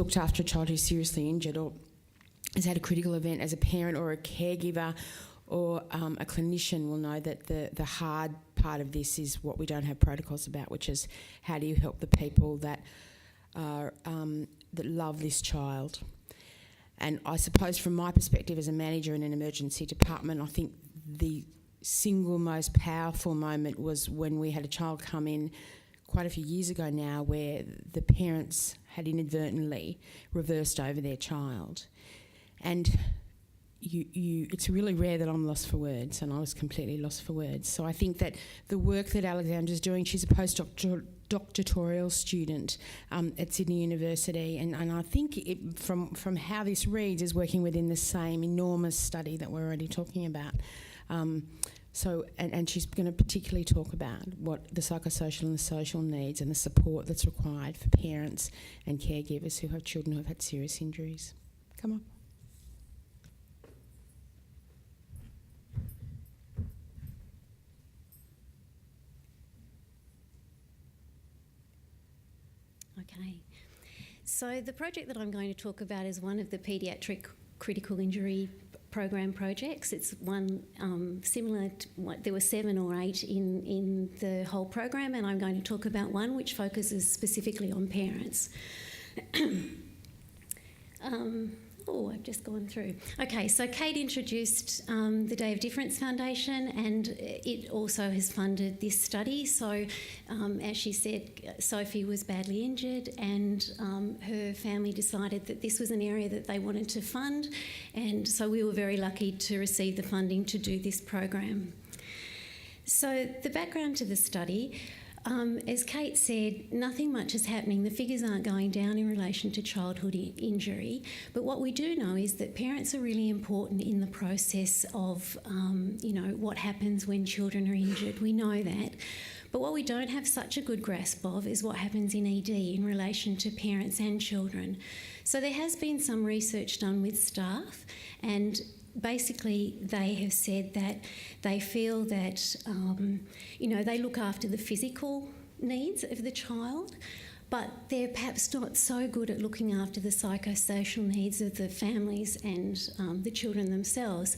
looked after a child who's seriously injured or has had a critical event as a parent or a caregiver or a clinician will know that the hard part of this is what we don't have protocols about, which is how do you help the people that are that love this child. And I suppose from my perspective as a manager in an emergency department, I think the single most powerful moment was when we had a child come in quite a few years ago now where the parents had inadvertently reversed over their child. And it's really rare that I'm lost for words, and I was completely lost for words. So I think that the work that Alexandra's doing, she's a postdoctoral student at Sydney University, and I think from how this reads is working within the same enormous study that we're already talking about. And she's going to particularly talk about what the psychosocial and the social needs and the support that's required for parents and caregivers who have children who have had serious injuries. Come on. Okay, so the project that I'm going to talk about is one of the paediatric critical injury program projects. It's one similar to what there were 7 or 8 in the whole program, and I'm going to talk about one which focuses specifically on parents. I've just gone through. Okay, so Kate introduced the Day of Difference Foundation, and it also has funded this study. So, as she said, Sophie was badly injured, and her family decided that this was an area that they wanted to fund, and so we were very lucky to receive the funding to do this program. So, the background to the study. As Kate said, nothing much is happening. The figures aren't going down in relation to childhood injury. But what we do know is that parents are really important in the process of, what happens when children are injured. We know that. But what we don't have such a good grasp of is what happens in ED in relation to parents and children. So there has been some research done with staff, and basically they have said that they feel that, they look after the physical needs of the child, but they're perhaps not so good at looking after the psychosocial needs of the families and the children themselves.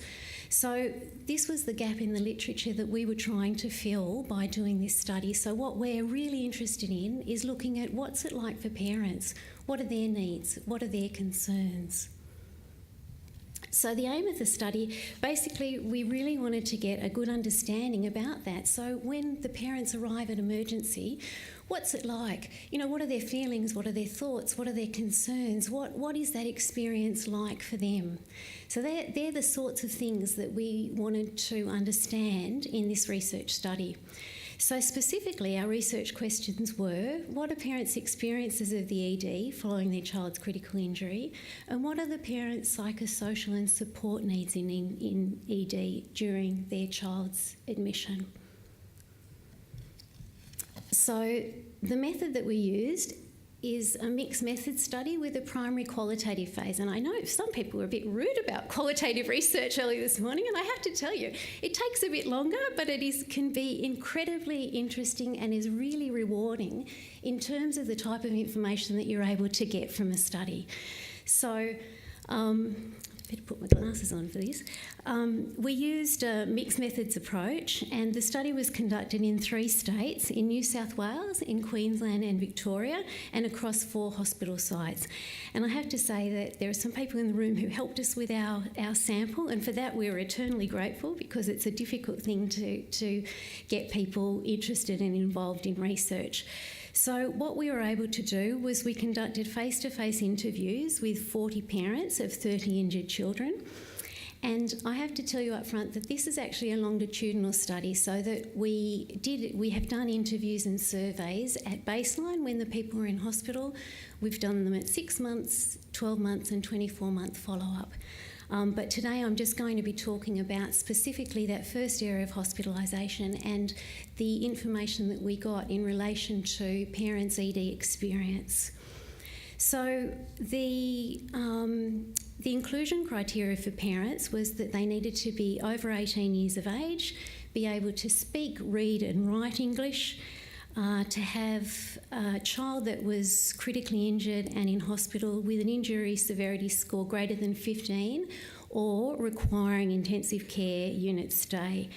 So this was the gap in the literature that we were trying to fill by doing this study. So what we're really interested in is looking at what's it like for parents, what are their needs, what are their concerns. So the aim of the study, basically we really wanted to get a good understanding about that. So when the parents arrive at emergency, what's it like? What are their feelings? What are their thoughts? What are their concerns? What is that experience like for them? So they're the sorts of things that we wanted to understand in this research study. So specifically, our research questions were, what are parents' experiences of the ED following their child's critical injury, and what are the parents' psychosocial and support needs in ED during their child's admission? So the method that we used is a mixed method study with a primary qualitative phase. And I know some people were a bit rude about qualitative research early this morning, and I have to tell you, it takes a bit longer, but it can be incredibly interesting and is really rewarding in terms of the type of information that you're able to get from a study. So, better put my glasses on for this. We used a mixed methods approach, and the study was conducted in 3 states, in New South Wales, in Queensland and Victoria, and across 4 hospital sites. And I have to say that there are some people in the room who helped us with our sample, and for that we're eternally grateful, because it's a difficult thing to get people interested and involved in research. So what we were able to do was we conducted face-to-face interviews with 40 parents of 30 injured children. And I have to tell you up front that this is actually a longitudinal study, so that we have done interviews and surveys at baseline when the people were in hospital. We've done them at 6 months, 12 months and 24-month follow-up. But today I'm just going to be talking about specifically that first area of hospitalisation and the information that we got in relation to parents' ED experience. So the inclusion criteria for parents was that they needed to be over 18 years of age, be able to speak, read and write English, to have a child that was critically injured and in hospital with an injury severity score greater than 15 or requiring intensive care unit stay.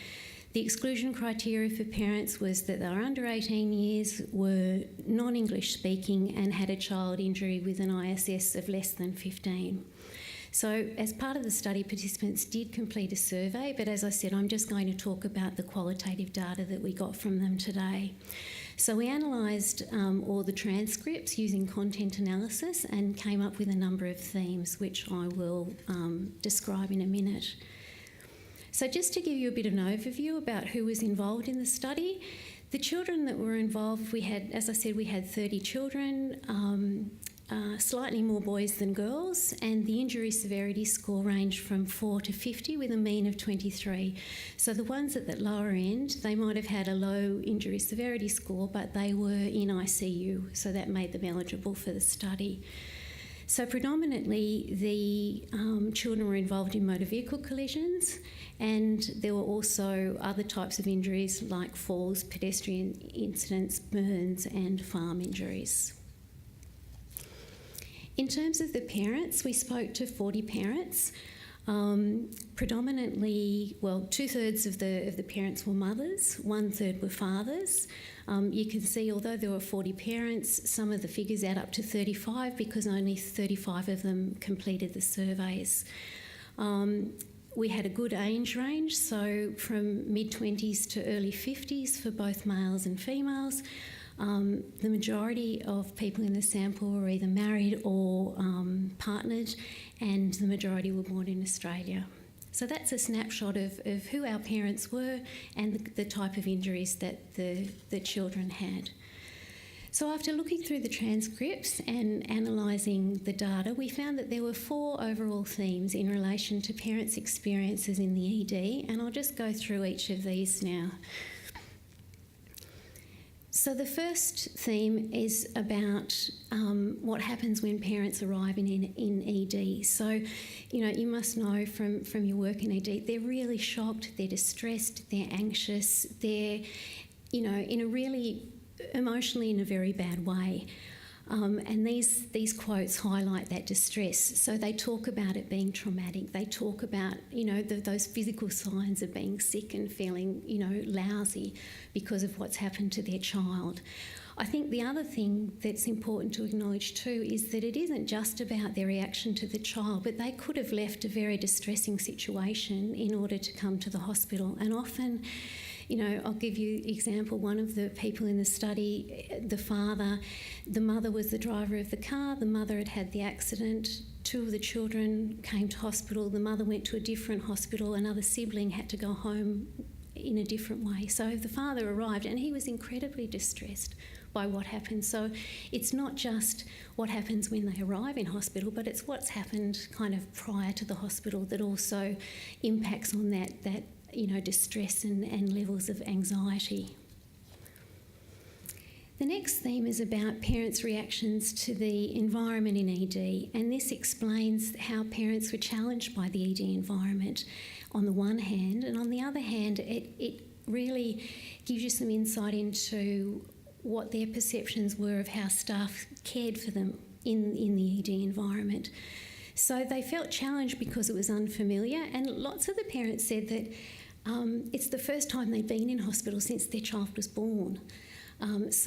The exclusion criteria for parents was that they were under 18 years, were non-English speaking and had a child injury with an ISS of less than 15. So as part of the study, participants did complete a survey, but as I said, I'm just going to talk about the qualitative data that we got from them today. So we analysed all the transcripts using content analysis and came up with a number of themes, which I will describe in a minute. So just to give you a bit of an overview about who was involved in the study, the children that were involved, we had, as I said, we had 30 children, slightly more boys than girls, and the injury severity score ranged from 4 to 50 with a mean of 23. So the ones at that lower end, they might have had a low injury severity score, but they were in ICU, so that made them eligible for the study. So predominantly the children were involved in motor vehicle collisions, and there were also other types of injuries like falls, pedestrian incidents, burns and farm injuries. In terms of the parents, we spoke to 40 parents. Predominantly, well, 2/3 of the parents were mothers, 1/3 were fathers. You can see, although there were 40 parents, some of the figures add up to 35 because only 35 of them completed the surveys. We had a good age range, so from mid-20s to early 50s for both males and females. The majority of people in the sample were either married or partnered, and the majority were born in Australia. So that's a snapshot of who our parents were and the type of injuries that the children had. So after looking through the transcripts and analysing the data, we found that there were 4 overall themes in relation to parents' experiences in the ED, and I'll just go through each of these now. So the first theme is about what happens when parents arrive in ED. So, you must know from your work in ED, they're really shocked, they're distressed, they're anxious, they're, in a really emotionally in a very bad way. And these quotes highlight that distress. So they talk about it being traumatic. They talk about, those physical signs of being sick and feeling, lousy because of what's happened to their child. I think the other thing that's important to acknowledge too is that it isn't just about their reaction to the child, but they could have left a very distressing situation in order to come to the hospital. And often, I'll give you an example. One of the people in the study, the mother was the driver of the car, the mother had had the accident, 2 of the children came to hospital, the mother went to a different hospital, another sibling had to go home in a different way. So the father arrived and he was incredibly distressed by what happened. So it's not just what happens when they arrive in hospital, but it's what's happened kind of prior to the hospital that also impacts on that distress and levels of anxiety. The next theme is about parents' reactions to the environment in ED, and this explains how parents were challenged by the ED environment on the one hand, and on the other hand, it really gives you some insight into what their perceptions were of how staff cared for them in the ED environment. So they felt challenged because it was unfamiliar, and lots of the parents said that it's the first time they'd been in hospital since their child was born. It's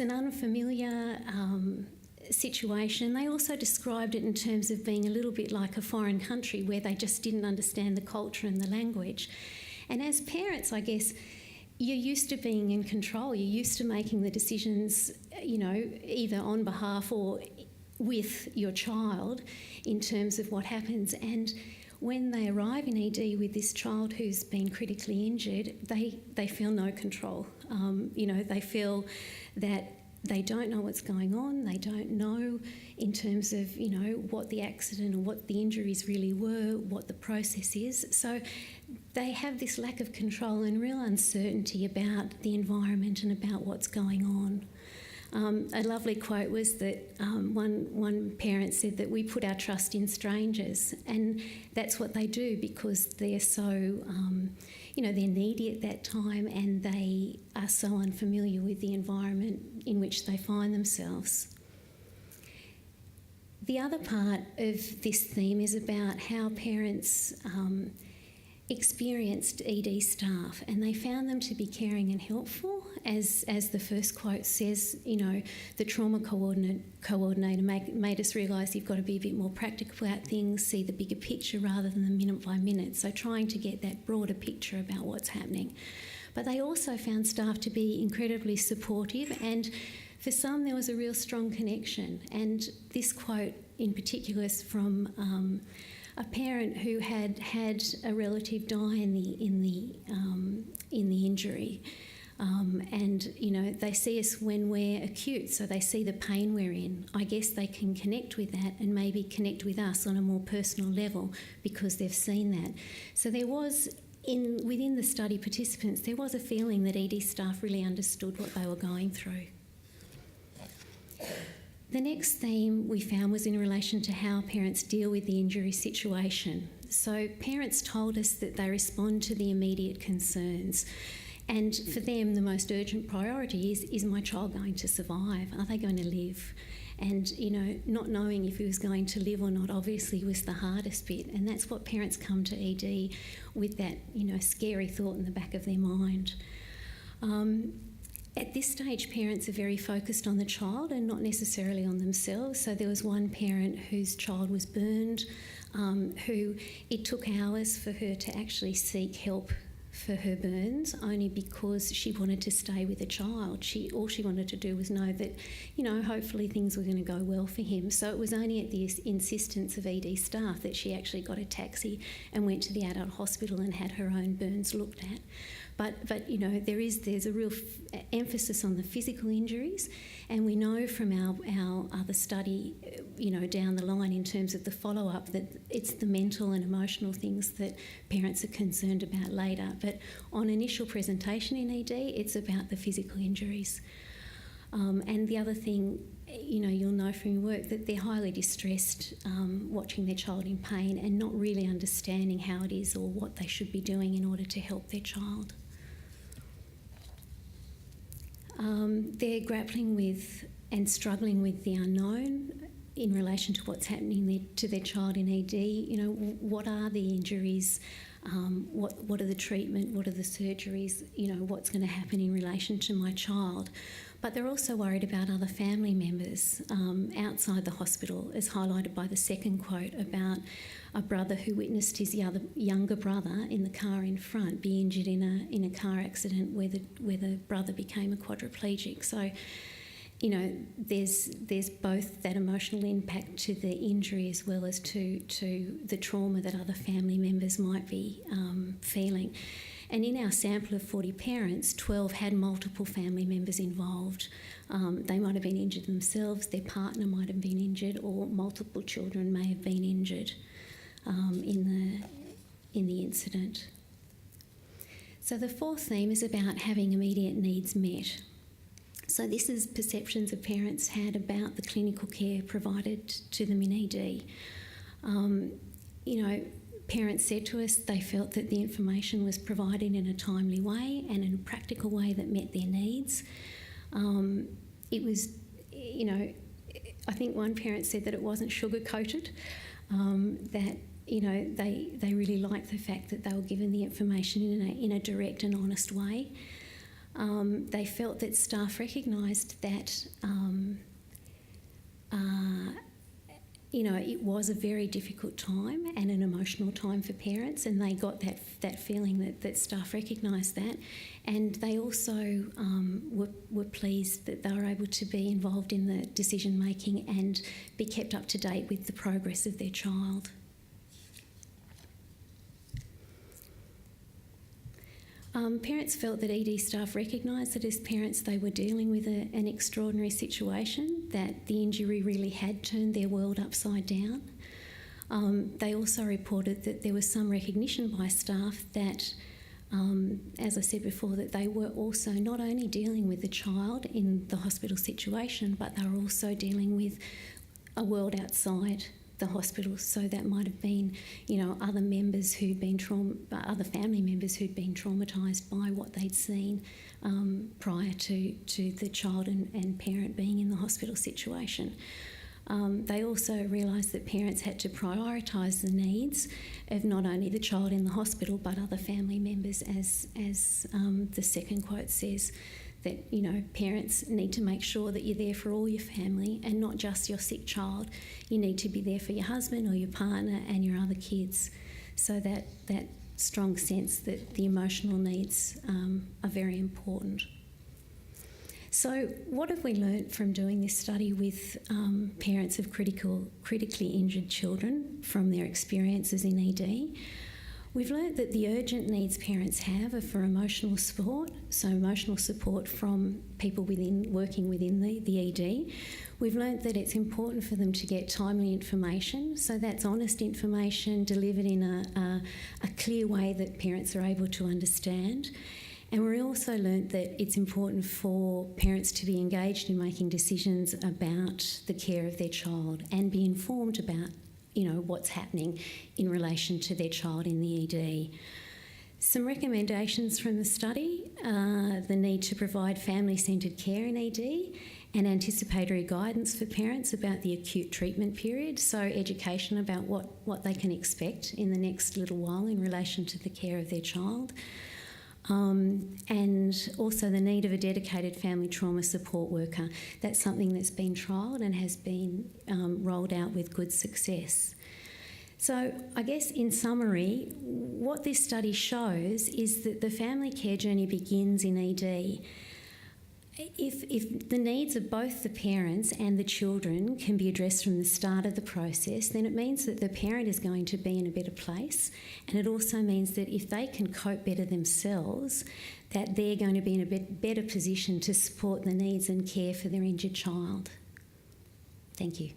an unfamiliar situation. They also described it in terms of being a little bit like a foreign country where they just didn't understand the culture and the language. And as parents, I guess, you're used to being in control. You're used to making the decisions, either on behalf or with your child in terms of what happens. And when they arrive in ED with this child who's been critically injured, they feel no control. They feel that they don't know what's going on. They don't know in terms of, what the accident or what the injuries really were, what the process is. So they have this lack of control and real uncertainty about the environment and about what's going on. A lovely quote was that one parent said that we put our trust in strangers, and that's what they do because they're so, they're needy at that time and they are so unfamiliar with the environment in which they find themselves. The other part of this theme is about how parents experienced ED staff, and they found them to be caring and helpful. As the first quote says, the trauma coordinator made us realise you've got to be a bit more practical about things, see the bigger picture rather than the minute by minute. So trying to get that broader picture about what's happening. But they also found staff to be incredibly supportive, and for some there was a real strong connection. And this quote in particular is from a parent who had a relative die in the injury, and they see us when we're acute, so they see the pain we're in. I guess they can connect with that and maybe connect with us on a more personal level because they've seen that. So there was within the study participants, there was a feeling that ED staff really understood what they were going through. The next theme we found was in relation to how parents deal with the injury situation. So parents told us that they respond to the immediate concerns, and for them the most urgent priority is my child going to survive? Are they going to live? And not knowing if he was going to live or not obviously was the hardest bit, and that's what parents come to ED with, that scary thought in the back of their mind. At this stage, parents are very focused on the child and not necessarily on themselves. So there was one parent whose child was burned, who it took hours for her to actually seek help for her burns, only because she wanted to stay with the child. All she wanted to do was know that, hopefully things were going to go well for him. So it was only at the insistence of ED staff that she actually got a taxi and went to the adult hospital and had her own burns looked at. But there's a real emphasis on the physical injuries, and we know from our other study, down the line in terms of the follow-up, that it's the mental and emotional things that parents are concerned about later. But on initial presentation in ED, it's about the physical injuries. And the other thing, you'll know from your work that they're highly distressed watching their child in pain and not really understanding how it is or what they should be doing in order to help their child. They're grappling with and struggling with the unknown in relation to what's happening to their child in ED. What are the injuries? What are the treatment? What are the surgeries? What's going to happen in relation to my child? But they're also worried about other family members outside the hospital, as highlighted by the second quote about a brother who witnessed his younger brother in the car in front be injured in a car accident where the brother became a quadriplegic. So, there's both that emotional impact to the injury as well as to the trauma that other family members might be feeling. And in our sample of 40 parents, 12 had multiple family members involved. They might have been injured themselves, their partner might have been injured, or multiple children may have been injured in the incident. So the fourth theme is about having immediate needs met. So this is perceptions that parents had about the clinical care provided to them in ED. Parents said to us they felt that the information was provided in a timely way and in a practical way that met their needs. It was, I think one parent said that it wasn't sugar-coated, that, they really liked the fact that they were given the information in a direct and honest way. They felt that staff recognised that it was a very difficult time and an emotional time for parents, and they got that feeling that staff recognised that, and they also were pleased that they were able to be involved in the decision making and be kept up to date with the progress of their child. Parents felt that ED staff recognised that as parents they were dealing with an extraordinary situation, that the injury really had turned their world upside down. They also reported that there was some recognition by staff that as I said before, that they were also not only dealing with the child in the hospital situation, but they were also dealing with a world outside the hospital. So that might have been, other members who'd been other family members who'd been traumatised by what they'd seen prior to the child and parent being in the hospital situation. They also realised that parents had to prioritise the needs of not only the child in the hospital but other family members, as the second quote says, that parents need to make sure that you're there for all your family and not just your sick child. You need to be there for your husband or your partner and your other kids. So that strong sense that the emotional needs are very important. So what have we learnt from doing this study with parents of critically injured children from their experiences in ED? We've learnt that the urgent needs parents have are for emotional support, so emotional support from people working within the ED. We've learnt that it's important for them to get timely information, so that's honest information delivered in a clear way that parents are able to understand. And we also learnt that it's important for parents to be engaged in making decisions about the care of their child and be informed about, what's happening in relation to their child in the ED. Some recommendations from the study: the need to provide family-centred care in ED and anticipatory guidance for parents about the acute treatment period, so education about what they can expect in the next little while in relation to the care of their child. And also the need of a dedicated family trauma support worker. That's something that's been trialled and has been rolled out with good success. So I guess in summary, what this study shows is that the family care journey begins in ED. If the needs of both the parents and the children can be addressed from the start of the process, then it means that the parent is going to be in a better place, and it also means that if they can cope better themselves, that they're going to be in a better position to support the needs and care for their injured child. Thank you.